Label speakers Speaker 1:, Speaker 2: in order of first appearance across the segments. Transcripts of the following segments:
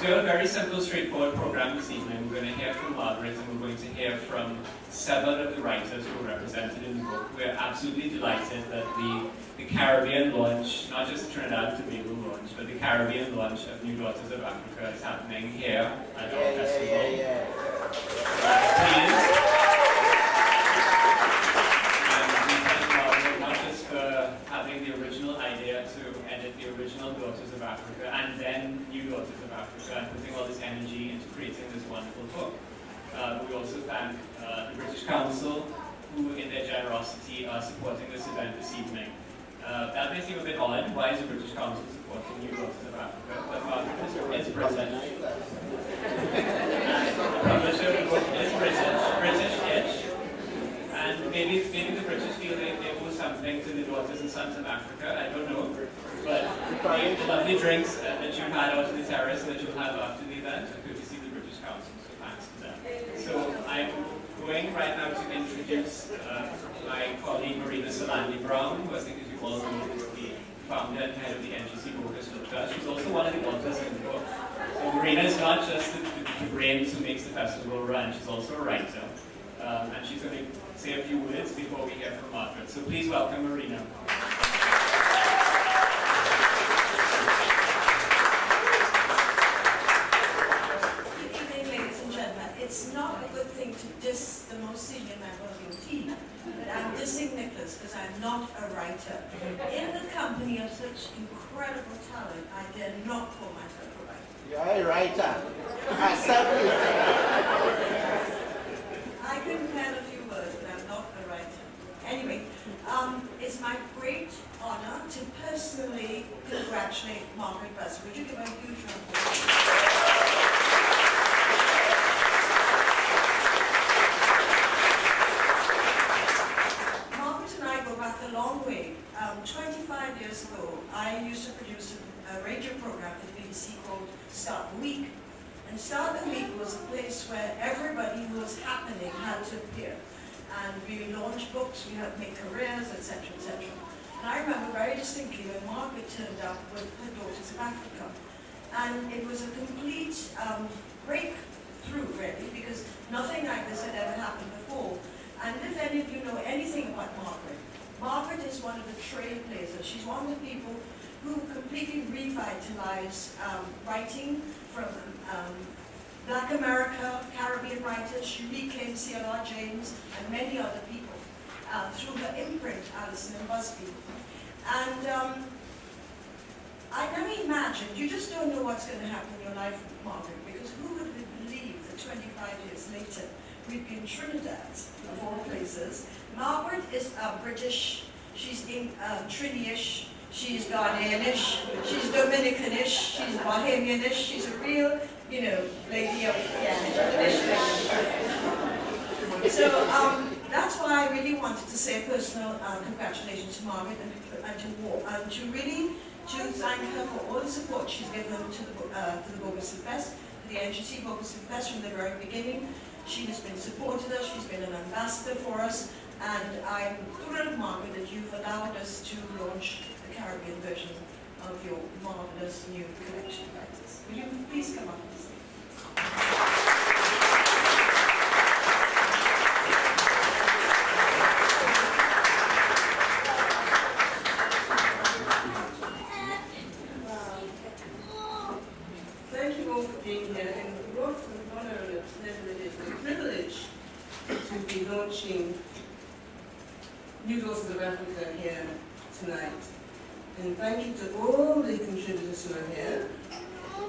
Speaker 1: we have a very simple, straightforward program this evening. We're going to hear from Margaret, and we're going to hear from several of the writers who are represented in the book. We're absolutely delighted that the Caribbean launch, not just the Trinidad and Tobago launch, but the Caribbean launch of New Daughters of Africa is happening here at our festival. Please. The original idea to edit the original Daughters of Africa and then New Daughters of Africa, and putting all this energy into creating this wonderful book. We also thank the British Council, who in their generosity are supporting this event this evening. That may seem a bit odd. Why is the British Council supporting New Daughters of Africa? But Margaret is British. The publisher of the book is British-ish. And maybe the British feel they owe something to the Daughters and Sons of Africa, I don't know. But the lovely drinks that you've had out on the terrace that you'll have after the event are courtesy of the British Council, so thanks to them. So I'm going right now to introduce my colleague Marina Solandi-Brown, who I think as you all know is the founder and head of the NGC Focus Filter. She's also one of the authors in the book. So Marina is not just the brains who makes the festival run, she's also a writer. And she's going to say a few words before we hear from Margaret. So please welcome Marina.
Speaker 2: Good evening, ladies and gentlemen. It's not a good thing to diss the most senior member of your team, but I'm dissing Nicholas because I'm not a writer. In the company of such incredible talent, I dare not call myself a writer.
Speaker 3: You're a writer. Accept it.
Speaker 2: I can pen a few words, but I'm not a writer. Anyway, it's my great honor to personally congratulate Margaret Busby. Would you give her a huge round of applause? Margaret and I go back a long way. 25 years ago, I used to produce a radio program for the BBC called Start the Week. And Start the Week was a place where everybody who was happening had to appear. And we launched books, we had to make careers, etc., etc. And I remember very distinctly when Margaret turned up with her Daughters of Africa. And it was a complete breakthrough, really, because nothing like this had ever happened before. And if any of you know anything about Margaret, Margaret is one of the trailblazers. She's one of the people who completely revitalized writing from Black America, Caribbean writers. She reclaimed C.L.R. James and many other people through her imprint, Alison and Busby. And I never imagined, you just don't know what's going to happen in your life, Margaret, because who would believe that 25 years later we'd be in Trinidad, of all places. Margaret is British, she's Trini-ish, she's Ghanaian-ish, she's Dominican-ish, she's Bahamian-ish, she's a real, lady of, So that's why I really wanted to say a personal congratulations to Margaret and to really thank her for all the support she's given to the Bogus Fest, to the NGC Bogus Fest from the very beginning. She has been supported us, she's been an ambassador for us, and I'm thrilled, Margaret, that you've allowed us to launch the Caribbean version of your marvelous new collection of writers. Will you please come up and say?
Speaker 4: Thank you all for being here, and what an honor and a pleasure it is, and a privilege to be launching New Daughters of Africa here tonight. And thank you to all the contributors who are here,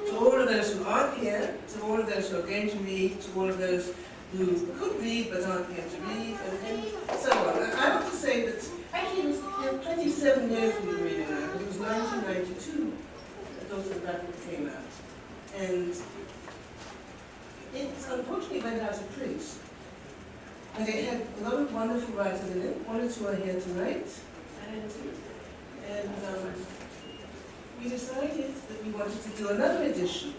Speaker 4: to all of those who aren't here, to all of those who are going to read, to all of those who could read but aren't here to read, and so on. And I have to say that actually it was 27 years we've been reading now, because it was 1992 that Daughters of Africa came out. And it unfortunately went out of print. And it had a lot of wonderful writers in it. One or two are here tonight. And we decided that we wanted to do another edition.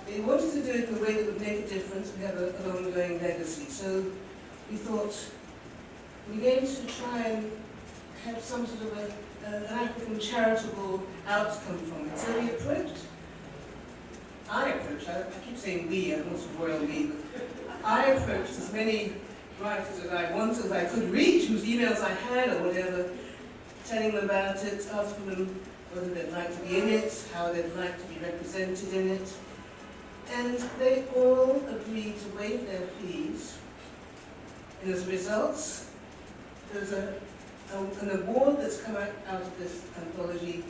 Speaker 4: We wanted to do it in a way that would make a difference. We have an ongoing legacy. So we thought we're going to try and have some sort of an African charitable outcome from it. So I approached approached, I keep saying we, I'm also royal we, but I approached as many writers as I wanted, as I could reach, whose emails I had or whatever, telling them about it, asking them whether they'd like to be in it, how they'd like to be represented in it. And they all agreed to waive their fees. And as a result, there's an award that's come out of this anthology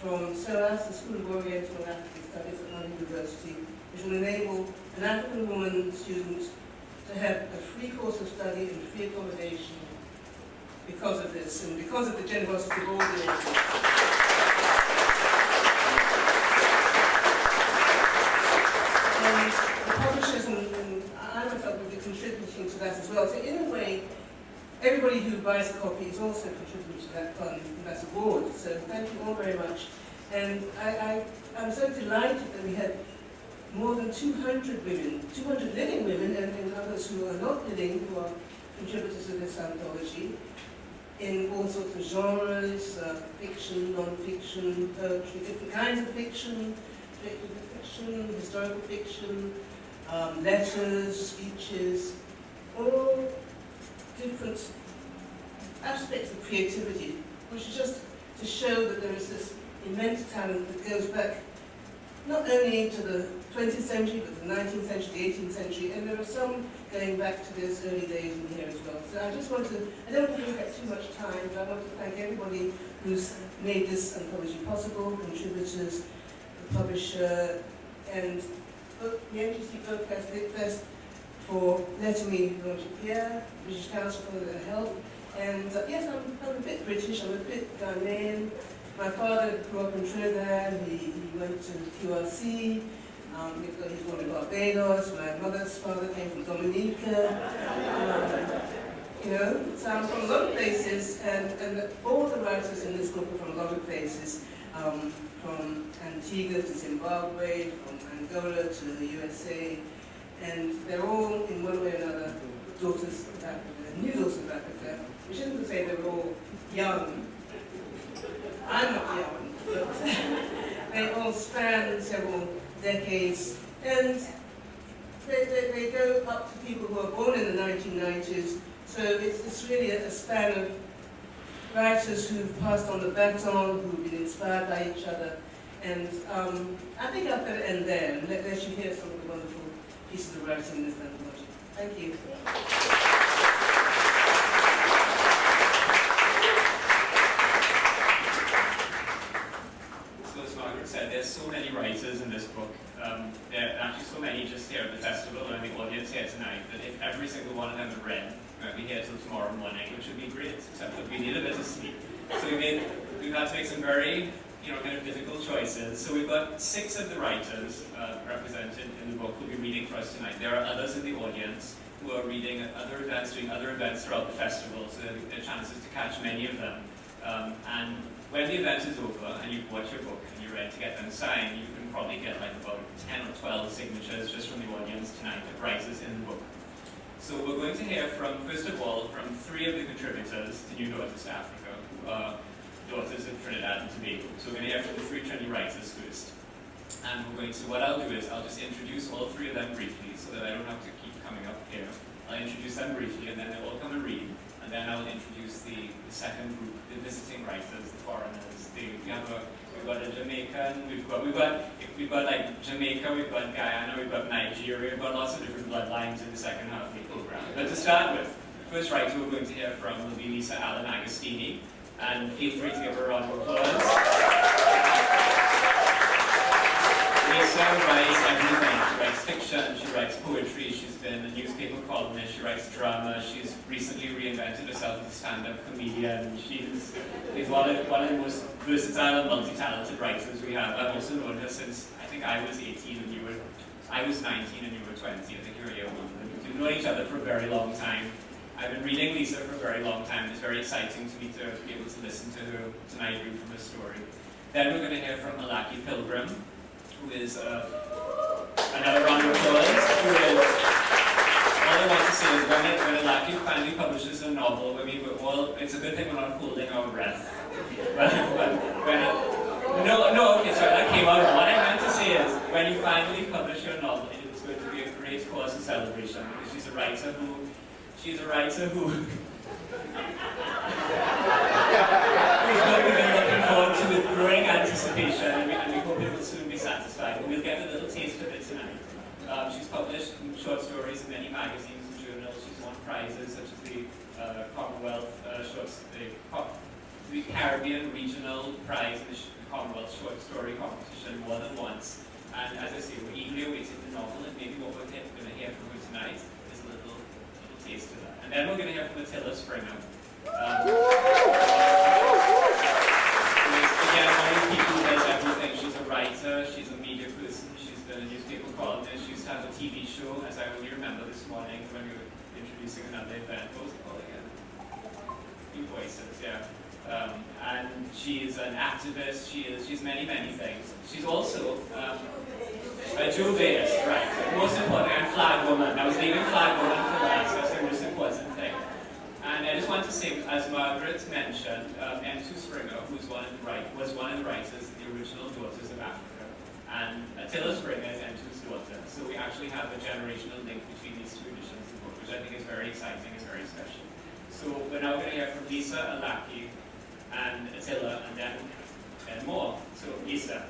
Speaker 4: from SOAS, the School of Oriental and African Studies at London University, which will enable an African woman student to have a free course of study and free accommodation because of this, and because of the generosity of all the authors. And the publishers, and I myself will be contributing to that as well. So in a way, everybody who buys a copy is also contributing to that fund, and that's award. So thank you all very much. And I'm so delighted that we had more than 200 women, 200 living women, and others who are not living, who are contributors to this anthology, in all sorts of genres, fiction, non-fiction, poetry, different kinds of fiction, historical fiction, letters, speeches, all different aspects of creativity, which is just to show that there is this immense talent that goes back not only to the 20th century, but the 19th century, the 18th century, and there are some going back to those early days in here as well. So I just want to, I don't want to look at too much time, but I want to thank everybody who's made this anthology possible, contributors, the publisher, and the NGC Book Fest for letting me launch it here, British Council for their help. And yes, I'm a bit British, I'm a bit Ghanaian. My father grew up in Trinidad, he went to QRC, he's born in Barbados. My mother's father came from Dominica. So I'm from a lot of places, and all the writers in this book are from a lot of places, from Antigua to Zimbabwe, from Angola to the USA, and they're all, in one way or another, daughters of Africa, new daughters of Africa, which isn't to say they're all young. I'm not young, but they all span several decades, and they go up to people who are born in the 1990s, so it's really a span of writers who've passed on the baton, who've been inspired by each other, and I think I'd better end there and let you hear some of the wonderful pieces of writing in this anthology. Thank you.
Speaker 1: There's so many writers in this book. There are actually so many just here at the festival and the audience here tonight that if every single one of them had read, we might be here till tomorrow morning, which would be great, except that we need a bit of sleep. So we've had to make some very, kind of difficult choices. So we've got 6 of the writers represented in the book who will be reading for us tonight. There are others in the audience who are reading at other events, doing other events throughout the festival, so there are chances to catch many of them. And when the event is over and you've bought your book and you're ready to get them signed, you can probably get like about 10 or 12 signatures just from the audience tonight of writers in the book. So we're going to hear from, first of all, from 3 of the contributors to New Daughters to Africa, who are daughters of Trinidad and Tobago. So we're going to hear from the 3 Trini writers first. And we're going to, what I'll do is I'll just introduce all 3 of them briefly so that I don't have to keep coming up here. I'll introduce them briefly and then they'll all come and read. And then I'll introduce the second group, the visiting writers, the foreigners. We've got a Jamaican, we've got like Jamaica, we've got Guyana, we've got Nigeria, we've got lots of different bloodlines in the second half of the program. But to start with, the first writer we're going to hear from will be Lisa Allen-Agostini, and feel free to give her a round of applause. Lisa writes everything. She writes fiction, she writes poetry, she's been a newspaper columnist, she writes drama, she's recently reinvented herself as a stand-up comedian. She's one of the most versatile and multi-talented writers we have. I've also known her since, I think I was 18 and I was 19 and you were 20. I think you were a year older. We've known each other for a very long time. I've been reading Lisa for a very long time. It's very exciting to me to be able to listen to her tonight, read from her story. Then we're going to hear from Alake Pilgrim, who is another round of applause. All I want to say is when Alake finally publishes a novel, it's a good thing we're not holding our breath. Okay, sorry, that came out. What I meant to say say is, when you finally publish your novel, it's going to be a great cause of celebration because she's a writer who we've been looking forward to with growing anticipation, and we hope it will soon be satisfied. We'll get a little taste of it tonight. She's published short stories in many magazines and journals. She's won prizes such as the Commonwealth the Caribbean Regional Prize in the Commonwealth Short Story Competition more than once. And as I say, we're eagerly awaiting the novel, and maybe what we're going to hear from her tonight is a little taste of that. And then we're going to hear from Atillah Springer. Again, one of the people who does everything. She's a writer, she's a media person, she's been a newspaper columnist, she used to have a TV show, as I only remember this morning when we were introducing another event. What was it called again? New Voices, yeah. And she's an activist, she's many, many things. She's also a Juveus, right. Most important, and flag woman. I was leaving flag woman for last, that's the most important thing. And I just want to say, as Margaret mentioned, M2 Springer, was one of the writers of the original Daughters of Africa. And Atillah Springer is M2's daughter. So we actually have a generational link between these two editions of the book, which I think is very exciting, is very special. So we're now going to hear from Lisa, Alake, and Atillah, and then more. So Lisa.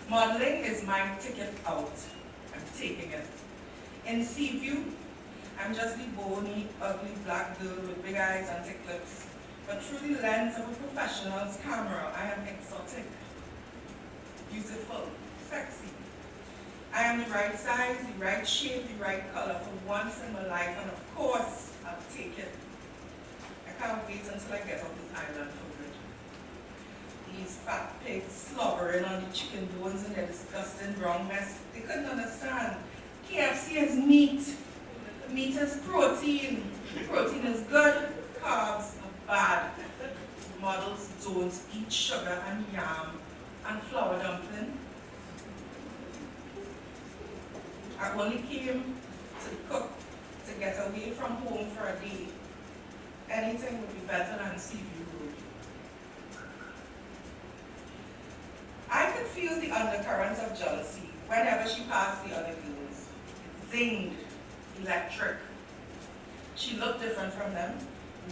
Speaker 5: Modeling is my ticket out. I'm taking it. In Seaview, I'm just the bony, ugly black girl with big eyes and thick lips. But through the lens of a professional's camera, I am exotic, beautiful, sexy. I am the right size, the right shape, the right color for once in my life, and of course, I'll take it. I can't wait until I get off this island for good. These fat pigs slobbering on the chicken bones in their disgusting brown mess. They couldn't understand. KFC is meat. Meat is protein. Protein is good. Carbs are bad. Models don't eat sugar and yam and flour dumpling. I only came to cook, to get away from home for a day. Anything would be better than Seaview Road. I could feel the undercurrent of jealousy whenever she passed the other girls. It zinged, electric. She looked different from them,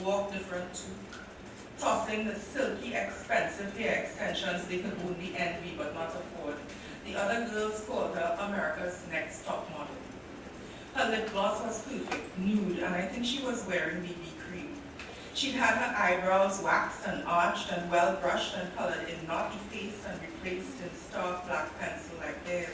Speaker 5: walked different too, tossing the silky, expensive hair extensions they could only envy but not afford. The other girls called her America's Next Top Model. Her lip gloss was perfect, nude, and I think she was wearing BB cream. She'd had her eyebrows waxed and arched and well brushed and colored in, not effaced and replaced in stark black pencil like theirs.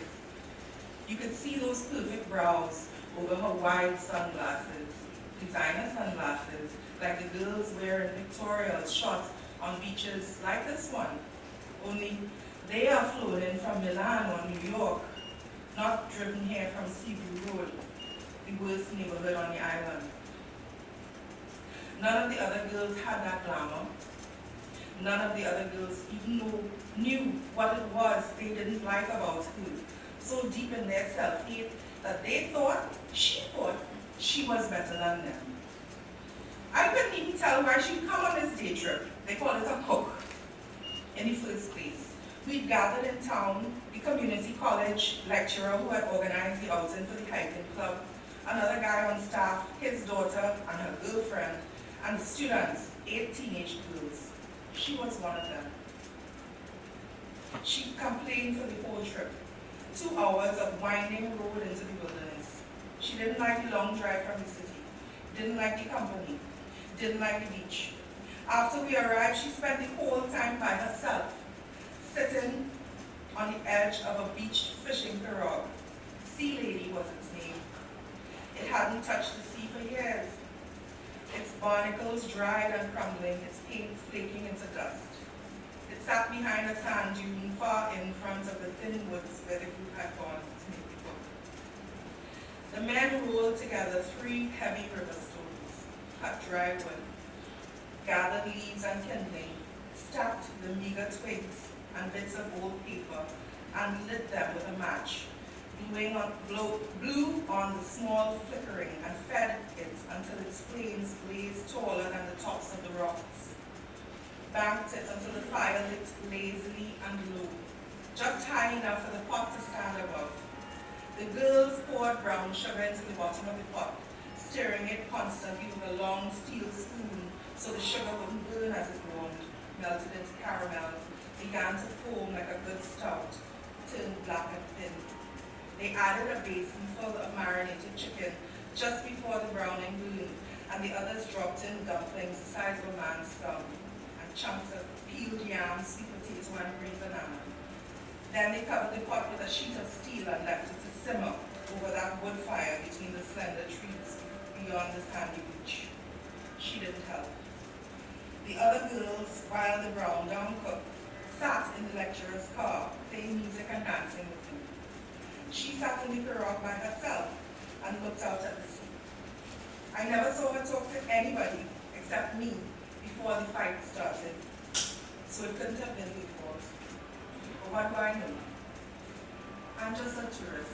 Speaker 5: You could see those perfect brows over her wide sunglasses, designer sunglasses, like the girls wear in pictorials shot on beaches like this one, only they are flown in from Milan or New York, not driven here from Seaview Road, the worst neighborhood on the island. None of the other girls had that glamour. None of the other girls even knew what it was they didn't like about her, so deep in their self-hate that they thought she was better than them. I couldn't even tell why she'd come on this day trip. They call it a cook in the first place. We'd gathered in town, the community college lecturer who had organized the outing for the hiking club, another guy on staff, his daughter and her girlfriend, and the students, 8 teenage girls. She was one of them. She complained for the whole trip. 2 hours of winding road into the wilderness. She didn't like the long drive from the city, didn't like the company, didn't like the beach. After we arrived, she spent the whole time by herself, sitting on the edge of a beach fishing pirogue. Sea Lady was its name. It hadn't touched the sea for years. Its barnacles dried and crumbling, its paint flaking into dust. It sat behind a sand dune far in front of the thin woods where the group had gone to make the book. The men rolled together 3 heavy river stones, cut dry wood, gathered leaves and kindling, stacked the meager twigs and bits of old paper, and lit them with a match, blew on the small flickering and fed it until its flames blazed taller than the tops of the rocks. Banked it until the fire lit lazily and low, just high enough for the pot to stand above. The girls poured brown sugar into the bottom of the pot, stirring it constantly with a long steel spoon so the sugar wouldn't burn as it warmed, melted into caramel, began to foam like a good stout, turned black and thin. They added a basin full of marinated chicken just before the browning burned, and the others dropped in dumplings the size of a man's thumb, and chunks of peeled yam, sweet potato, and green banana. Then they covered the pot with a sheet of steel and left it to simmer over that wood fire between the slender trees beyond the sandy beach. She didn't help. The other girls, while the brown down cook, sat in the lecturer's car, playing music and dancing with him. She sat in the pirogue by herself and looked out at the sea. I never saw her talk to anybody except me before the fight started, so it couldn't have been her fault. But what do I know? I'm just a tourist.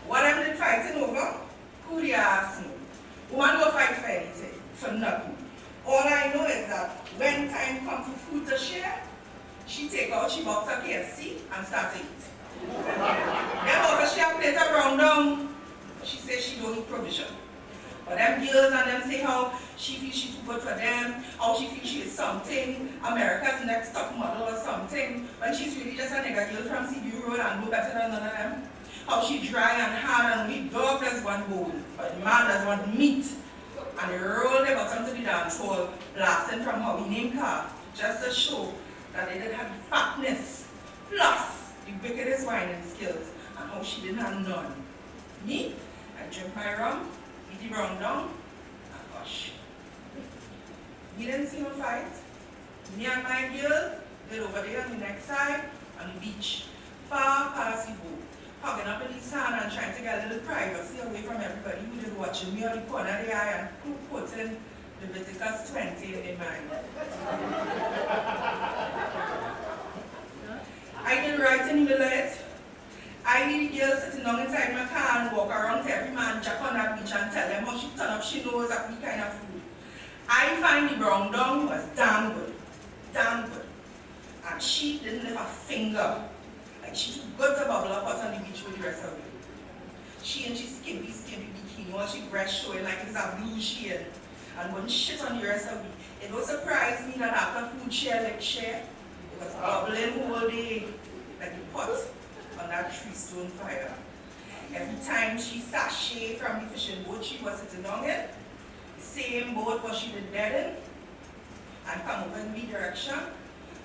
Speaker 5: What am I fighting over? Who do you ask me? Woman don't fight for anything, for nothing. All I know is that when time comes for food to share, she take out she box of KFC and start to eat. Then over she a plate of brown down, she says she don't need provision. But them girls and them say how she feels she too good for them, how she feels she is something, America's next top model or something, when she's really just a nigger girl from Seaview Road and no better than none of them. How she dry and hard and we dog does want bone, but the man does want meat. And they roll their bottom to the dance hall, blasting from how he named car, just to show that they did have fatness, plus the wickedest whining skills, and how she didn't have none. Me, I drink my rum, eat the brown down, and hush. We didn't see no fight. Me and my girl, they're over there on the next side, on the beach, far past the boat, hugging up in the sand and trying to get a little privacy away from everybody who did watching me on the corner of the eye and putting Leviticus 20 in mind. I did right in the middle of it. I need a girl sitting down inside my car and walk around to every man jack on that beach and tell them how she turn up she knows that we kind of food. I find the brown down was damn good. Damn good. And she didn't lift a finger. Like she too good to bubble up out on the beach with the rest of it. She and she skimpy bikini, all she breast showing like it's a blue shade. And wouldn't shit on the rest of it. It would surprise me that after food share, it was bubbling all day like the pot on that tree stone fire. Every time she sashay from the fishing boat she was sitting on it, the same boat was she did dead in, and come over in my direction,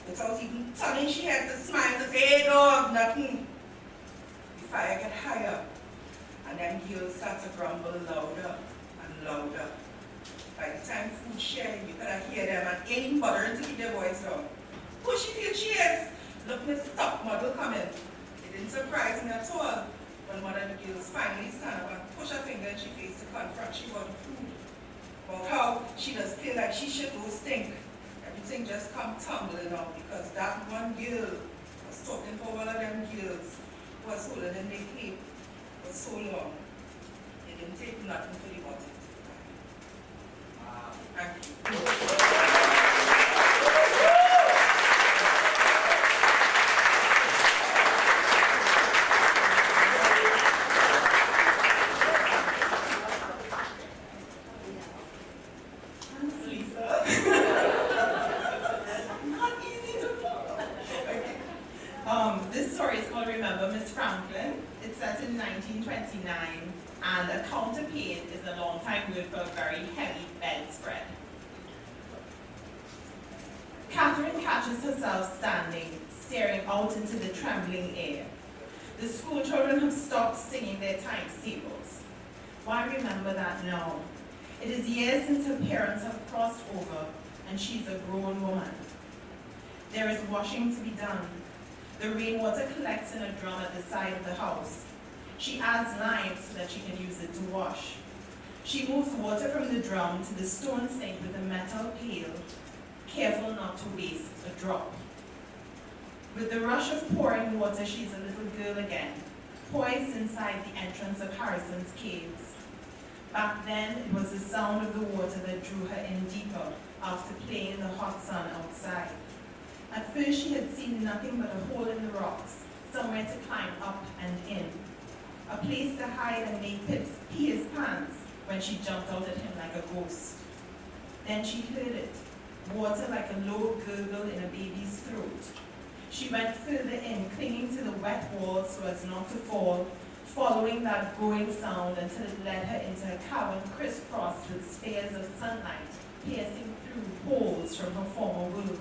Speaker 5: without even turning she had to smile to say, hey dog, nothing. The fire get higher, and then girls start to grumble louder and louder. By the time food sharing, you could hear them and any mother to keep their voice down. Who she feel she is? Look, Miss Top Model coming. It didn't surprise me at all when one of the girls finally stand up and push her finger in she face to confront she about the food. About how she does feel like she should go stink. Everything just come tumbling out because that one girl was talking for one of them girls who was holding in their cape for so long. They didn't take nothing for the bottle. Thank you.
Speaker 6: This story is called Remember Miss Franklin. It's set in 1929, and a counterpane is a long-time word for a very heavy bedspread. Catherine catches herself standing, staring out into the trembling air. The school children have stopped singing their times tables. Why remember that now? It is years since her parents have crossed over, and she's a grown woman. There is washing to be done. The rainwater collects in a drum at the side of the house. She adds lime so that she can use it to wash. She moves water from the drum to the stone sink with a metal pail, careful not to waste a drop. With the rush of pouring water, she's a little girl again, poised inside the entrance of Harrison's caves. Back then, it was the sound of the water that drew her in deeper after playing in the hot sun outside. At first, she had seen nothing but a hole in the rocks, somewhere to climb up and in. A place to hide and make Pips pee his pants when she jumped out at him like a ghost. Then she heard it, water like a low gurgle in a baby's throat. She went further in, clinging to the wet walls so as not to fall, following that going sound until it led her into a cavern crisscrossed with spheres of sunlight piercing through holes from her former world.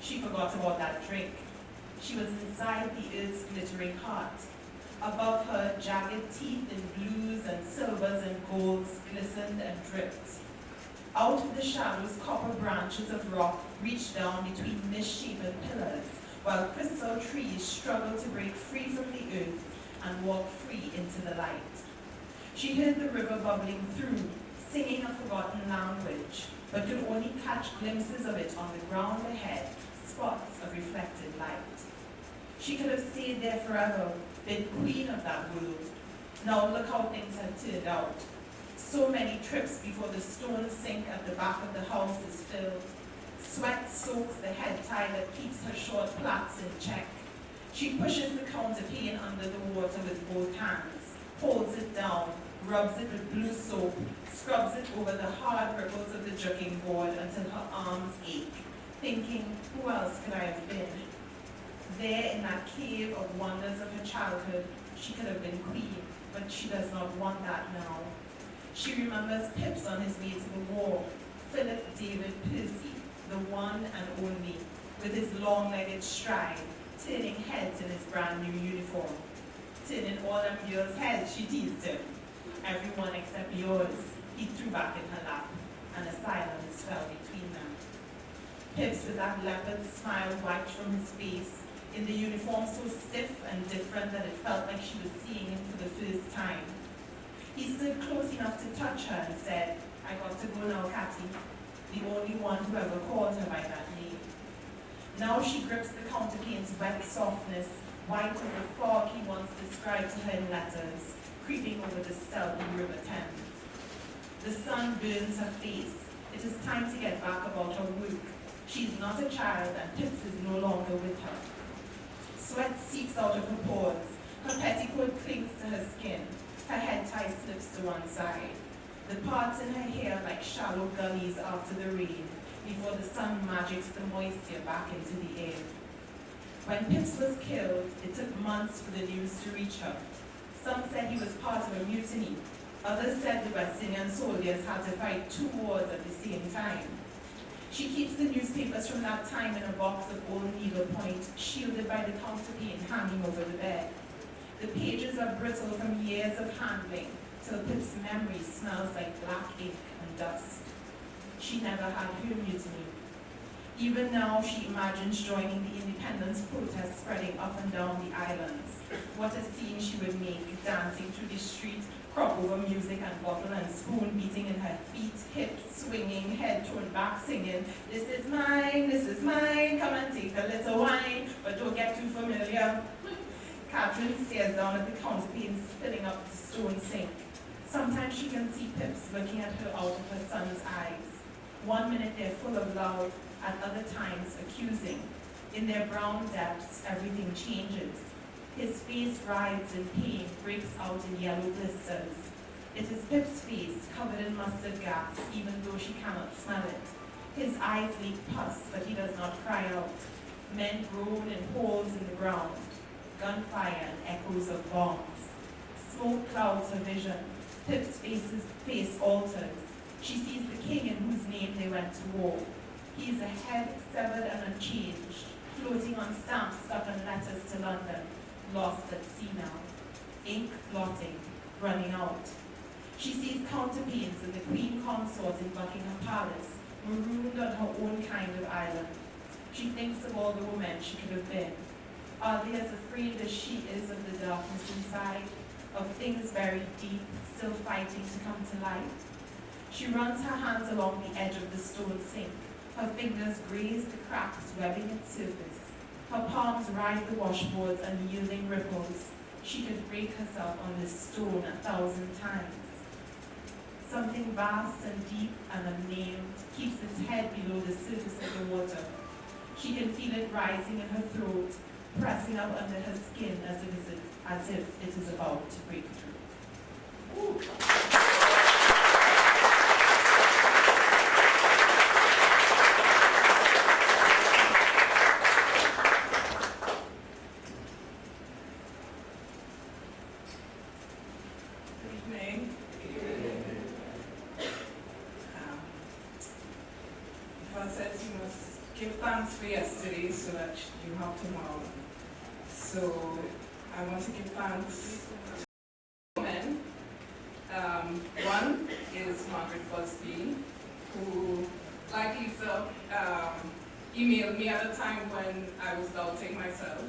Speaker 6: She forgot about that drink. She was inside the earth's glittering heart. Above her, jagged teeth in blues and silvers and golds glistened and dripped. Out of the shadows, copper branches of rock reached down between misshapen pillars, while crystal trees struggled to break free from the earth and walk free into the light. She heard the river bubbling through, singing a forgotten language, but could only catch glimpses of it on the ground ahead, spots of reflected light. She could have stayed there forever, been queen of that world. Now look how things had turned out. So many trips before the stone sink at the back of the house is filled. Sweat soaks the head tie that keeps her short plaits in check. She pushes the counterpane under the water with both hands, holds it down, rubs it with blue soap, scrubs it over the hard ripples of the jugging board until her arms ache, thinking, who else could I have been? There in that cave of wonders of her childhood, she could have been queen, but she does not want that now. She remembers Pips on his way to the war, Philip David Percy, the one and only, with his long-legged stride, turning heads in his brand new uniform. Turning all them girls' heads, she teased him. Everyone except yours, he threw back in her lap, and a silence fell between them. Pips with that leopard smile wiped from his face, in the uniform so stiff and different that it felt like she was seeing him for the first time. He stood close enough to touch her and said, I got to go now, Catty, the only one who ever called her by that name. Now she grips the counterpane's wet softness, white as the fog he once described to her in letters, creeping over the stealthy river Thames. The sun burns her face. It is time to get back about her work. She is not a child, and Pips is no longer with her. Sweat seeps out of her pores. Her petticoat clings to her skin. Her head tie slips to one side. The parts in her hair like shallow gullies after the rain, before the sun magics the moisture back into the air. When Pips was killed, it took months for the news to reach her. Some said he was part of a mutiny. Others said the West Indian soldiers had to fight 2 wars at the same time. She keeps the newspapers from that time in a box of old needlepoint, shielded by the counterpane hanging over the bed. The pages are brittle from years of handling, till Pip's memory smells like black ink and dust. she never had her mutiny. Even now, she imagines joining the independence protests spreading up and down the islands. What a scene she would make, dancing through the street, crop over music and bottle and spoon beating in her feet, hips swinging, head turned back singing, this is mine, come and take a little wine, but don't get too familiar. Catherine stares down at the counterpanes filling up the stone sink. Sometimes she can see Pips looking at her out of her son's eyes. 1 minute they're full of love, at other times accusing. In their brown depths, everything changes. His face writhes in pain, breaks out in yellow blisters. It is Pip's face, covered in mustard gas, even though she cannot smell it. His eyes leak pus, but he does not cry out. Men groan in holes in the ground. Gunfire and echoes of bombs. Smoke clouds her vision. Pip's face alters. She sees the king in whose name they went to war. He is a head severed and unchanged, floating on stamps stuck on letters to London, lost at sea now. Ink blotting, running out. She sees counterpanes in the Queen Consort in Buckingham Palace, marooned on her own kind of island. She thinks of all the women she could have been. Are they as afraid as she is of the darkness inside, of things buried deep, still fighting to come to light? She runs her hands along the edge of the stone sink. Her fingers graze the cracks webbing its surface. Her palms ride the washboards and yielding ripples. She could break herself on this stone 1,000 times. Something vast and deep and unnamed keeps its head below the surface of the water. She can feel it rising in her throat, pressing up under her skin as if it is about to break through. Ooh.
Speaker 5: For yesterday so that you have tomorrow. So I want to give thanks to two women. One is Margaret Busby, who, like Lisa, emailed me at a time when I was doubting myself.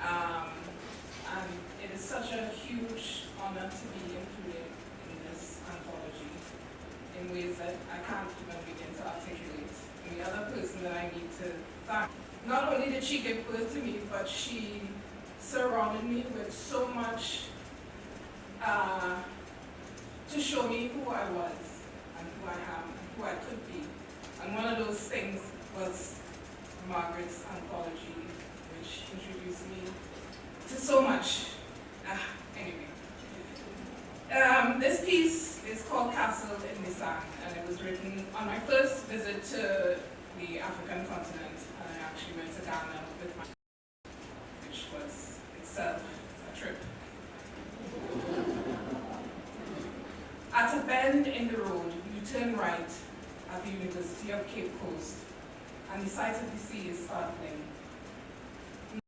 Speaker 5: And it is such a huge honor to be included in this anthology in ways that I can't even begin to articulate. The other person that I need to thank. Not only did she give birth to me, but she surrounded me with so much to show me who I was and who I am and who I could be. And one of those things was Margaret's anthology, which introduced me to so much. Anyway. This piece is called Castle in the Sand, and it was written on my first visit to the African continent, and I actually went to Ghana with my, which was itself a trip. At a bend in the road, you turn right at the University of Cape Coast, and the sight of the sea is startling.